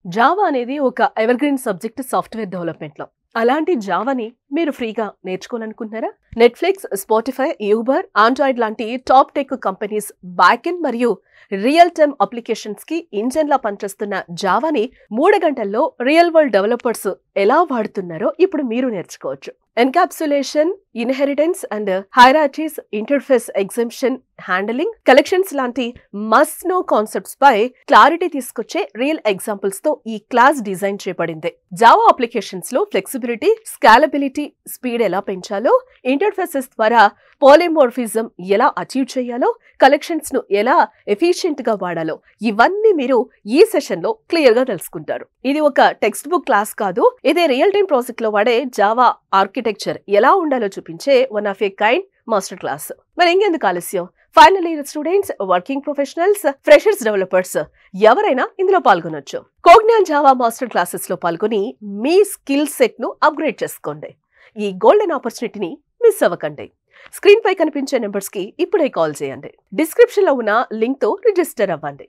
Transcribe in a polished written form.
Java అనేది ఒక evergreen subject software డెవలప్‌మెంట్‌లో. అలాంటి జావాని మీరు ఫ్రీగా నేర్చుకోవాలనుకుంటున్నారా? నెట్‌ఫ్లిక్స్, స్పాటిఫై, యూబర్, ఆండ్రాయిడ్ లాంటి టాప్ టెక్ కంపెనీస్ బ్యాకెండ్ మరియు రియల్ టైమ్ అప్లికేషన్స్‌కి ఇంజిన్‌లా పనిచేస్తున్న జావాని 3 గంటల్లో రియల్ వరల్డ్ డెవలపర్స్ ఎలా వాడుతున్నారో ఇప్పుడు మీరు నేర్చుకోవచ్చు. Encapsulation, inheritance and hierarchies, interface exception handling, collections లాంటి మస్ట్ నో కాన్సెప్ట్స్ పై క్లారిటీ తీసుకొచ్చే రియల్ ఎగ్జాంపుల్స్ తో ఈ క్లాస్ డిజైన్ చేయబడింది. జావా అప్లికేషన్స్ లో ఫ్లెక్సిబిలిటీ, స్కాలబిలిటీ, స్పీడ్ ఎలా పెంచాలో, ఇంటర్ఫేసెస్ ద్వారా పాలిమోర్ఫిజం ఎలా అచీవ్ చేయాలో, కలెక్షన్స్ ను ఎలా ఎఫిషియెంట్ గా వాడాలో ఇవన్నీ మీరు ఈ సెషన్ లో క్లియర్ గా తెలుసుకుంటారు. ఇది ఒక టెక్స్ట్ బుక్ క్లాస్ కాదు. ఇదే రియల్ టైమ్ ప్రాజెక్ట్ లో వాడే జావా ఆర్కిటెక్చర్ ఎలా ఉండాలో చూపించే one of A kind master class. మరి ఇంకెందుకు ఆలస్యం? Final year students, working professionals, freshers, developers ఎవరైనా ఇందులో పాల్గొనొచ్చు. కోగ్నాన్ జావా మాస్టర్ క్లాసెస్ లో పాల్గొని మీ స్కిల్ సెట్ ను అప్గ్రేడ్ చేసుకోండి. ఈ గోల్డెన్ ఆపర్చునిటీని మిస్ అవ్వకండి. స్క్రీన్ పై కనిపించే నెంబర్స్ కి ఇప్పుడే కాల్ చేయండి. డిస్క్రిప్షన్ లో ఉన్న లింక్ తో రిజిస్టర్ అవ్వండి.